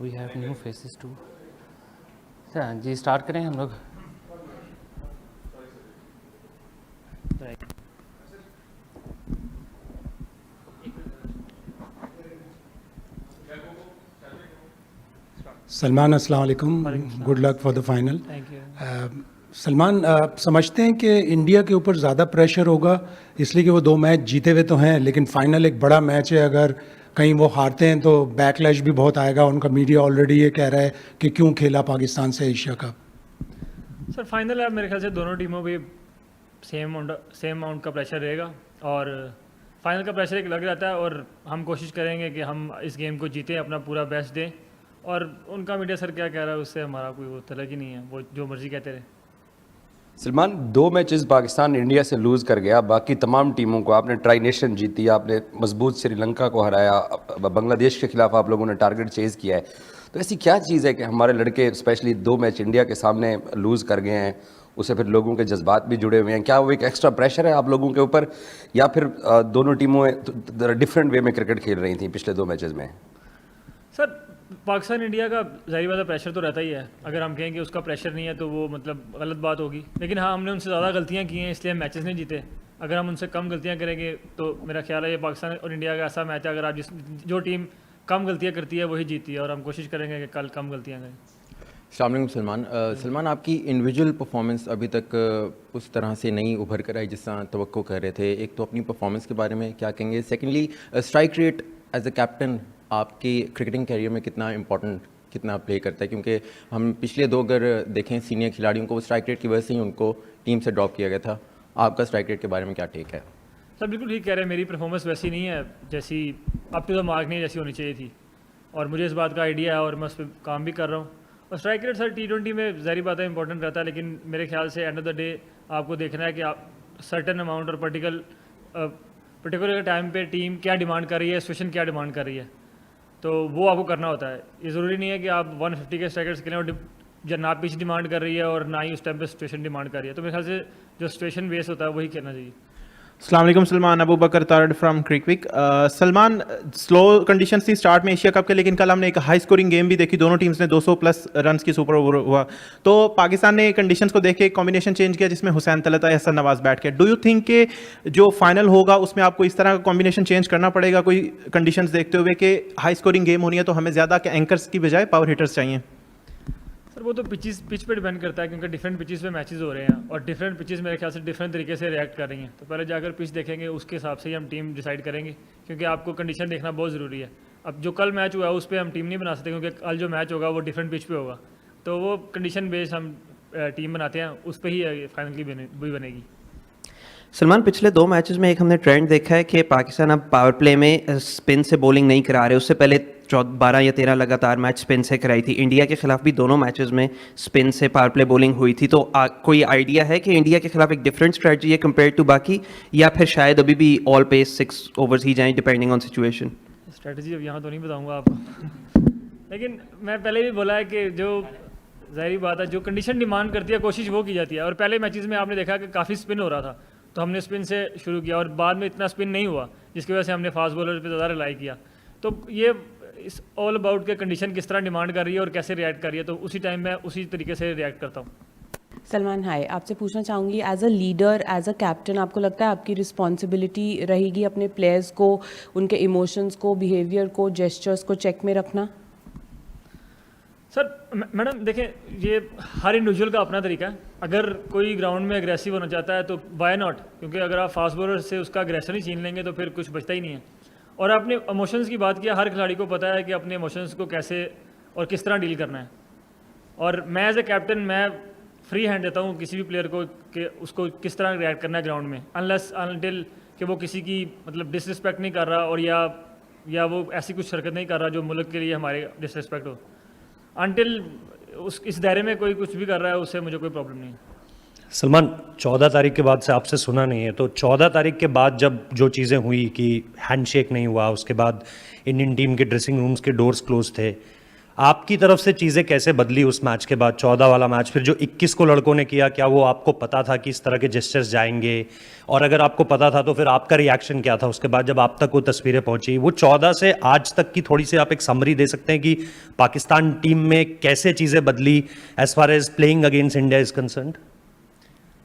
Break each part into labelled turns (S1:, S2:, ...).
S1: We have new faces too. जी start करें हम लोग।
S2: सलमान, अस्सलाम वालेकुम, good luck for the final.
S1: Thank you.
S2: Salman, समझते हैं कि इंडिया के ऊपर ज़्यादा प्रेशर होगा इसलिए कि वो 2 मैच जीते हुए तो हैं, लेकिन फाइनल एक बड़ा मैच है, अगर कहीं वो हारते हैं तो बैकलैश भी बहुत आएगा। उनका मीडिया ऑलरेडी ये कह रहा है कि क्यों खेला पाकिस्तान से एशिया कप।
S3: सर फाइनल है, मेरे ख्याल से दोनों टीमों पे सेम अमाउंट का प्रेशर रहेगा और फाइनल का प्रेशर एक लग रहता है और हम कोशिश करेंगे कि हम इस गेम को जीतें, अपना पूरा बेस्ट दें। और उनका मीडिया सर क्या कह रहा है उससे हमारा कोई वो तलक ही नहीं है, वो जो मर्जी कहते रहे।
S4: सलमान, 2 मैचेस पाकिस्तान इंडिया से लूज़ कर गया, बाकी तमाम टीमों को आपने ट्राई नेशन जीती, आपने मजबूत श्रीलंका को हराया, बांग्लादेश के खिलाफ आप लोगों ने टारगेट चेज़ किया है। तो ऐसी क्या चीज़ है कि हमारे लड़के स्पेशली 2 मैच इंडिया के सामने लूज़ कर गए हैं, उससे फिर लोगों के जज्बात भी जुड़े हुए हैं? क्या वो एक एक्स्ट्रा प्रेशर है आप लोगों के ऊपर, या फिर दोनों टीमों डिफरेंट वे में क्रिकेट खेल रही थी पिछले 2 मैचेस में?
S3: सर पाकिस्तान इंडिया का ज़ाहिर बात है प्रेशर तो रहता ही है, अगर हम कहें कि उसका प्रेशर नहीं है तो वो मतलब गलत बात होगी। लेकिन हाँ, हमने उनसे ज़्यादा गलतियाँ की हैं इसलिए हम मैचेस नहीं जीते। अगर हम उनसे कम गलतियाँ करेंगे तो मेरा ख्याल है ये पाकिस्तान और इंडिया का ऐसा मैच है, अगर आप जो टीम कम गलतियाँ करती है वही जीती है, और हम कोशिश करेंगे कि कल कम गलतियाँ करें।
S5: अस्सलाम वालेकुम सलमान। सलमान, आपकी इंडिविजुअल परफॉर्मेंस अभी तक उस तरह से नहीं उभर कर आई जिस तरह तवक्को कर रहे थे। एक तो अपनी परफॉर्मेंस के बारे में क्या कहेंगे, secondly strike rate as a captain आपकी क्रिकेटिंग कैरियर में कितना प्ले करता है, क्योंकि हम पिछले 2 अगर देखें सीनियर खिलाड़ियों को, स्ट्राइक रेट की वजह से ही उनको टीम से ड्रॉप किया गया था। आपका स्ट्राइक रेट के बारे में क्या टेक है?
S3: सर बिल्कुल ठीक कह रहे हैं, मेरी परफॉर्मेंस वैसी नहीं है जैसी अप टू द मार्क नहीं जैसी होनी चाहिए थी, और मुझे इस बात का आइडिया है और मैं उस पर काम भी कर रहा हूँ। और स्ट्राइक रेट सर T20 में ज़ाहिर बात है इंपॉर्टेंट रहता है, लेकिन मेरे ख्याल से एंड ऑफ द डे आपको देखना है कि आप सर्टन अमाउंट और पर्टिकुलर टाइम पे टीम क्या डिमांड कर रही है, सिचुएशन क्या डिमांड कर रही है, तो वो आपको करना होता है। ये ज़रूरी नहीं है कि आप 150 के स्ट्राइकर्स खेलें और ना पिच डिमांड कर रही है और ना ही उस टाइम पे सिचुएशन डिमांड कर रही है। तो मेरे ख्याल से जो सिचुएशन बेस होता है वही खेलना चाहिए।
S6: अस्सलाम वालेकुम Salman, Abu Bakar Tarar from Crickwick. Salman, slow conditions थी स्टार्ट में एशिया कप के, लेकिन कल हमने एक हाई स्कोरिंग गेम भी देखी, दोनों टीम्स ने 200 प्लस रन्स की सुपर ओवर हुआ। तो पाकिस्तान ने कंडीशंस को देख के एक कॉम्बिनेशन चेंज किया जिसमें हुसैन तलत, हसन नवाज बैठ के। डू यू थिंक कि जो फाइनल होगा उसमें आपको इस तरह का कॉम्बिनेशन चेंज करना पड़ेगा कोई कंडीशंस देखते हुए कि हाई स्कोरिंग गेम होनी है तो हमें ज़्यादा एंकर्स की बजाय पावर हिटर्स चाहिए?
S3: सर वो तो पिच पे डिपेंड करता है, क्योंकि डिफरेंट पिचेस पे मैचेस हो रहे हैं और डिफरेंट पिचेस मेरे ख्याल से डिफरेंट तरीके से रिएक्ट कर रही हैं। तो पहले जाकर पिच देखेंगे, उसके हिसाब से ही हम टीम डिसाइड करेंगे, क्योंकि आपको कंडीशन देखना बहुत ज़रूरी है। अब जो कल मैच हुआ है उस पर हम टीम नहीं बना सकते, क्योंकि कल जो मैच होगा वो डिफरेंट पिच पे होगा, तो वो कंडीशन बेस्ड हम टीम बनाते हैं, उस पर ही फाइनल की भी बनेगी।
S7: सलमान, पिछले 2 मैचेस में एक हमने ट्रेंड देखा है कि पाकिस्तान अब पावर प्ले में स्पिन से बॉलिंग नहीं करा रहे। उससे पहले 12 या 13 लगातार मैच स्पिन से कराई थी। इंडिया के खिलाफ भी दोनों मैचेस में स्पिन से पावर प्ले बॉलिंग हुई थी। तो कोई आइडिया है कि इंडिया के खिलाफ एक डिफरेंट स्ट्रेटजी है कंपेयर टू बाकी, या फिर शायद अभी भी ऑल पेस 6 ओवर्स ही जाएं डिपेंडिंग ऑन सिचुएशन?
S3: स्ट्रेटजी अब यहाँ तो नहीं बताऊँगा आपको, लेकिन मैं पहले भी बोला है कि जो ज़ाहिर बात है जो कंडीशन डिमांड करती है कोशिश वो की जाती है। और पहले मैचेस में आपने देखा कि काफ़ी स्पिन हो रहा था, तो हमने स्पिन से शुरू किया और बाद में इतना स्पिन नहीं हुआ, जिसकी वजह से हमने फास्ट बॉलर पे ज़्यादा रिलाई किया। तो ये इस ऑल अबाउट के कंडीशन किस तरह डिमांड कर रही है और कैसे रिएक्ट कर रही है, तो उसी टाइम मैं उसी तरीके से रिएक्ट करता हूँ।
S8: सलमान हाय, आपसे पूछना चाहूँगी as a leader, as a captain, आपको लगता है आपकी रिस्पॉन्सिबिलिटी रहेगी अपने प्लेयर्स को, उनके इमोशंस को, बिहेवियर को, जेस्चर्स को चेक में रखना?
S3: सर मैडम देखें, ये हर इंडिविजुअल का अपना तरीका है। अगर कोई ग्राउंड में एग्रेसिव होना चाहता है तो वाई नॉट, क्योंकि अगर आप फास्ट बॉलर से उसका एग्रेशन ही छीन लेंगे तो फिर कुछ बचता ही नहीं है। और आपने इमोशंस की बात किया, हर खिलाड़ी को पता है कि अपने इमोशंस को कैसे और किस तरह डील करना है। और मैं एज ए कैप्टन मैं फ्री हैंड देता हूँ किसी भी प्लेयर को कि उसको किस तरह रिएक्ट करना है ग्राउंड में, अनलेस अनटिल कि वो किसी की मतलब डिसरिस्पेक्ट नहीं कर रहा और या वो ऐसी कुछ हरकत नहीं कर रहा जो मुल्क के लिए हमारे डिसरिस्पेक्ट हो। अनटिल इस दायरे में कोई कुछ भी कर रहा है उससे मुझे कोई प्रॉब्लम नहीं है।
S9: सलमान, 14 तारीख के बाद से आपसे सुना नहीं है, तो 14 तारीख के बाद जब जो चीज़ें हुई कि हैंडशेक नहीं हुआ, उसके बाद इंडियन टीम के ड्रेसिंग रूम्स के डोर्स क्लोज थे, आपकी तरफ से चीज़ें कैसे बदली उस मैच के बाद, 14 वाला मैच, फिर जो 21 को लड़कों ने किया, क्या वो आपको पता था कि इस तरह के जेस्चर्स जाएंगे? और अगर आपको पता था तो फिर आपका रिएक्शन क्या था उसके बाद जब आप तक वो तस्वीरें पहुंची? वो 14 से आज तक की थोड़ी सी आप एक समरी दे सकते हैं कि पाकिस्तान टीम में कैसे चीज़ें बदली as far as playing against India is concerned?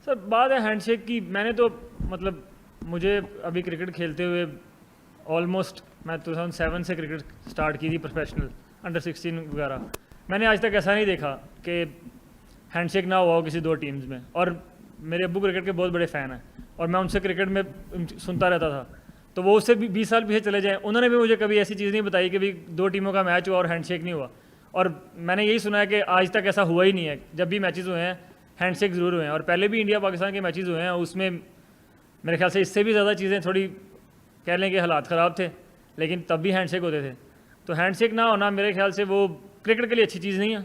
S3: Sir बात है हैंडशेक की, मैंने तो मतलब मुझे अभी क्रिकेट खेलते हुए ऑलमोस्ट मैं 2007 से क्रिकेट स्टार्ट की थी प्रोफेशनल, अंडर 16 वगैरह। मैंने आज तक ऐसा नहीं देखा कि हैंडशेक ना हुआ हो किसी दो टीम्स में। और मेरे अब्बू क्रिकेट के बहुत बड़े फ़ैन हैं और मैं उनसे क्रिकेट में सुनता रहता था, तो वो उससे भी 20 साल पीछे चले जाएँ, उन्होंने भी मुझे कभी ऐसी चीज़ नहीं बताई कि भाई दो टीमों का मैच हुआ और हैंडशेक नहीं हुआ। और मैंने यही सुना है कि आज तक ऐसा हुआ ही नहीं है, जब भी मैचेस हुए हैं हैंडशेक ज़रूर हुए हैं। और पहले भी इंडिया पाकिस्तान के मैचेस हुए हैं, उसमें मेरे ख्याल से इससे भी ज़्यादा चीज़ें थोड़ी कह लें कि हालात ख़राब थे, लेकिन तब भी हैंडशेक होते थे। तो हैंडशेक ना होना मेरे ख्याल से वो क्रिकेट के लिए अच्छी चीज़ नहीं है।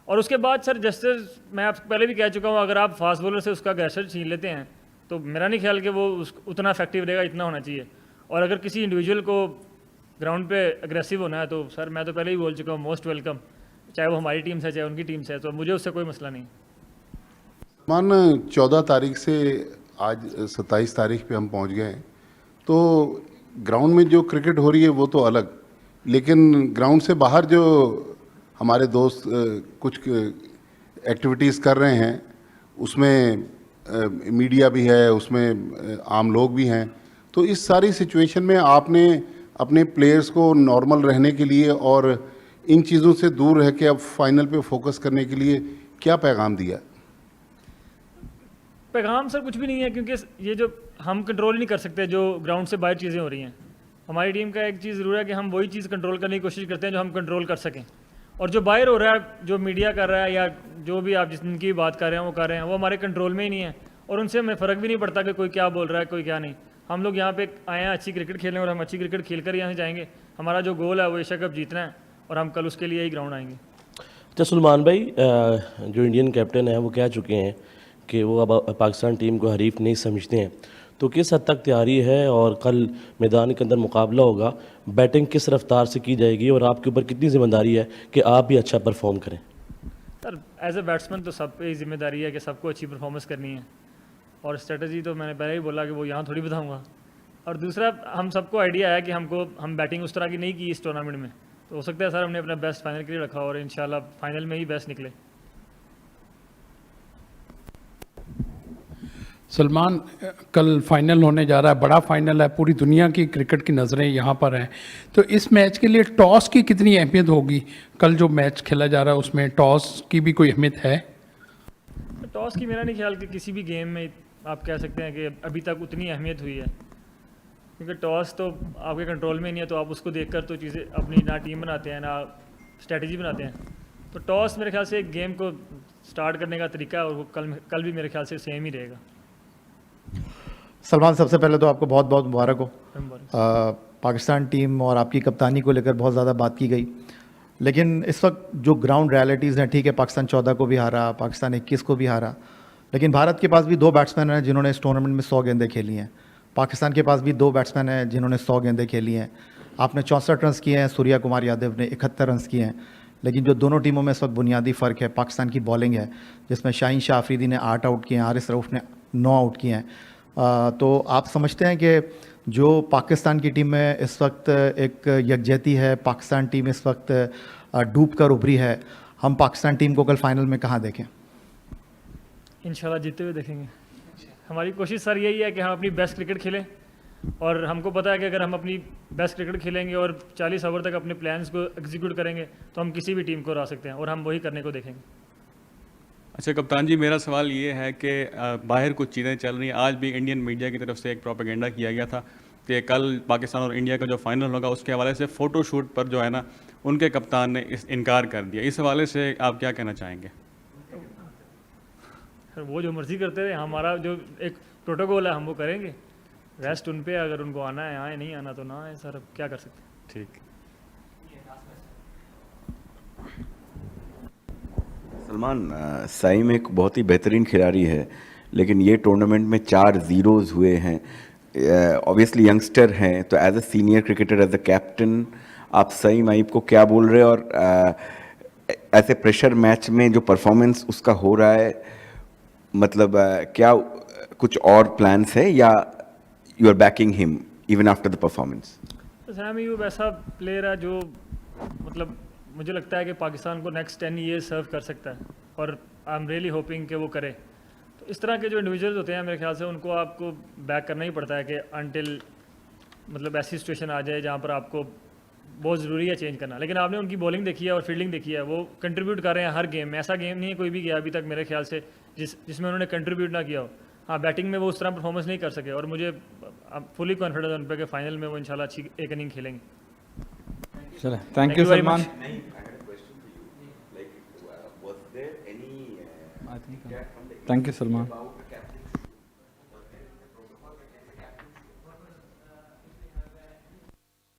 S3: और उसके बाद सर जस्टिस, मैं आपको पहले भी कह चुका हूँ, अगर आप फास्ट बॉलर से उसका अग्रेसर छीन लेते हैं तो मेरा नहीं ख्याल कि वो उतना इफेक्टिव रहेगा, इतना होना चाहिए। और अगर किसी इंडिविजुअल को ग्राउंड पे अग्रेसिव होना है तो सर मैं तो पहले ही बोल चुका हूँ, मोस्ट वेलकम, चाहे वो हमारी टीम से चाहे उनकी टीम से, तो मुझे उससे कोई मसला नहीं।
S10: मान 14 तारीख से आज 27 तारीख पे हम पहुंच गए हैं, तो ग्राउंड में जो क्रिकेट हो रही है वो तो अलग, लेकिन ग्राउंड से बाहर जो हमारे दोस्त कुछ एक्टिविटीज़ कर रहे हैं, उसमें मीडिया भी है, उसमें आम लोग भी हैं। तो इस सारी सिचुएशन में आपने अपने प्लेयर्स को नॉर्मल रहने के लिए और इन चीज़ों से दूर रह के अब फाइनल पे फोकस करने के लिए क्या पैगाम दिया?
S3: पैगाम सर कुछ भी नहीं है, क्योंकि ये जो हम कंट्रोल नहीं कर सकते जो ग्राउंड से बाहर चीज़ें हो रही हैं। हमारी टीम का एक चीज़ ज़रूर है कि हम वही चीज़ कंट्रोल करने की कोशिश करते हैं जो हम कंट्रोल कर सकें। और जो बाहर हो रहा है, जो मीडिया कर रहा है या जो भी आप जिनकी बात कर रहे हैं वो कर रहे हैं, वो हमारे कंट्रोल में ही नहीं है और उनसे हमें फ़र्क भी नहीं पड़ता कि कोई क्या बोल रहा है कोई क्या नहीं। हम लोग यहाँ पे आए हैं अच्छी क्रिकेट खेलने और हम अच्छी क्रिकेट खेल कर यहाँ से जाएंगे। हमारा जो गोल है वो एशिया कप जीतना है और हम कल उसके लिए ही ग्राउंड आएंगे।
S11: अच्छा सलमान भाई, जो इंडियन कैप्टन है वो कह चुके हैं कि वो अब पाकिस्तान टीम को हरीफ नहीं समझते हैं, तो किस हद तक तैयारी है और कल मैदान के अंदर मुकाबला होगा, बैटिंग किस रफ्तार से की जाएगी और आपके ऊपर कितनी जिम्मेदारी है कि आप भी अच्छा परफॉर्म करें?
S3: सर एज ए बैट्समैन तो सब पे जिम्मेदारी है कि सबको अच्छी परफॉर्मेंस करनी है और स्ट्रेटजी तो मैंने पहले ही बोला कि वो यहाँ थोड़ी बताऊँगा। और दूसरा, हम सबको आइडिया है कि हम बैटिंग उस तरह की नहीं की इस टूर्नामेंट में, तो हो सकता है सर हमने अपना बेस्ट फाइनल के लिए रखा और इंशाल्लाह फाइनल में ही बेस्ट निकले।
S12: सलमान, कल फाइनल होने जा रहा है, बड़ा फाइनल है, पूरी दुनिया की क्रिकेट की नज़रें यहाँ पर हैं, तो इस मैच के लिए टॉस की कितनी अहमियत होगी? कल जो मैच खेला जा रहा है उसमें टॉस की भी कोई अहमियत है?
S3: टॉस की मेरा नहीं ख्याल कि किसी भी गेम में आप कह सकते हैं कि अभी तक उतनी अहमियत हुई है, क्योंकि टॉस तो आपके कंट्रोल में नहीं है, तो आप उसको देखकर तो चीज़ें अपनी ना टीम बनाते हैं ना स्ट्रेटजी बनाते हैं। तो टॉस मेरे ख्याल से एक गेम को स्टार्ट करने का तरीका है और वो कल भी मेरे ख्याल से सेम ही रहेगा।
S13: सलमान, सबसे पहले तो आपको बहुत बहुत मुबारक हो। पाकिस्तान टीम और आपकी कप्तानी को लेकर बहुत ज़्यादा बात की गई, लेकिन इस वक्त जो ग्राउंड रियलिटीज़ हैं, ठीक है पाकिस्तान 14 को भी हारा, पाकिस्तान 21 को भी हारा, लेकिन भारत के पास भी 2 बैट्समैन हैं जिन्होंने इस टूर्नामेंट में 100 गेंदें खेली हैं। पाकिस्तान के पास भी 2 बैट्समैन हैं जिन्होंने 100 गेंदें खेली हैं। आपने 64 रन किए हैं, सूर्या कुमार यादव ने 71 रन किए हैं। लेकिन जो दोनों टीमों में इस वक्त बुनियादी फ़र्क है, पाकिस्तान की बॉलिंग है, जिसमें शाहीन शाह अफरीदी ने 8 आउट किए हैं, हारिस रऊफ़ ने 9 आउट किए हैं। तो आप समझते हैं कि जो पाकिस्तान की टीम में इस वक्त एक यकजहती है, पाकिस्तान टीम इस वक्त डूब कर उभरी है, हम पाकिस्तान टीम को कल फाइनल में कहाँ देखें?
S3: इंशाल्लाह जीतते हुए देखेंगे। हमारी कोशिश सर यही है कि हम अपनी बेस्ट क्रिकेट खेलें और हमको पता है कि अगर हम अपनी बेस्ट क्रिकेट खेलेंगे और 40 ओवर तक अपने प्लान्स को एग्जीक्यूट करेंगे तो हम किसी भी टीम को हरा सकते हैं और हम वही करने को देखेंगे।
S14: अच्छा कप्तान जी, मेरा सवाल ये है कि बाहर कुछ चीज़ें चल रही हैं। आज भी इंडियन मीडिया की तरफ से एक प्रोपेगेंडा किया गया था कि कल पाकिस्तान और इंडिया का जो फाइनल होगा उसके हवाले से फ़ोटो शूट पर जो है ना उनके कप्तान ने इनकार कर दिया। इस हवाले से आप क्या कहना चाहेंगे?
S3: सर वो जो मर्ज़ी करते रहे, हमारा जो एक प्रोटोकॉल है हम वो करेंगे, रेस्ट उन पे, अगर उनको आना है आए, नहीं आना तो ना आए सर, अब क्या कर सकते हैं।
S14: ठीक।
S15: सलमान, साइम एक बहुत ही बेहतरीन खिलाड़ी है, लेकिन ये टूर्नामेंट में 4 ज़ीरोज़ हुए हैं। ऑब्वियसली यंगस्टर हैं, तो as a senior cricketer, as a captain, आप सईम आइब को क्या बोल रहे हैं, और ऐसे प्रेशर मैच में जो परफॉर्मेंस उसका हो रहा है, मतलब क्या कुछ और प्लान्स है या you are backing him even after the performance?
S3: Saim Ayub ऐसा प्लेयर है जो मतलब मुझे लगता है कि पाकिस्तान को नेक्स्ट 10 ईयर्स सर्व कर सकता है, और आई एम रियली होपिंग कि वो करे। तो इस तरह के जो इंडिविजुअल्स होते हैं मेरे ख्याल से उनको आपको बैक करना ही पड़ता है कि अनटिल मतलब ऐसी सिचुएशन आ जाए जहाँ पर आपको बहुत ज़रूरी है चेंज करना। लेकिन आपने उनकी बॉलिंग देखी है और फील्डिंग देखी है, वो कंट्रीब्यूट कर रहे हैं हर गेम में। ऐसा गेम नहीं है कोई भी गया अभी तक मेरे ख्याल से जिसमें उन्होंने कंट्रीब्यूट ना किया हो। हाँ, बैटिंग में वो उस तरह परफॉर्मेंस नहीं कर सके, और मुझे फुली कॉन्फिडेंस है उन पर कि फाइनल में वो इंशाल्लाह अच्छी एक इनिंग खेलेंगे।
S16: चलो, thank you Salman. Thank you Salman.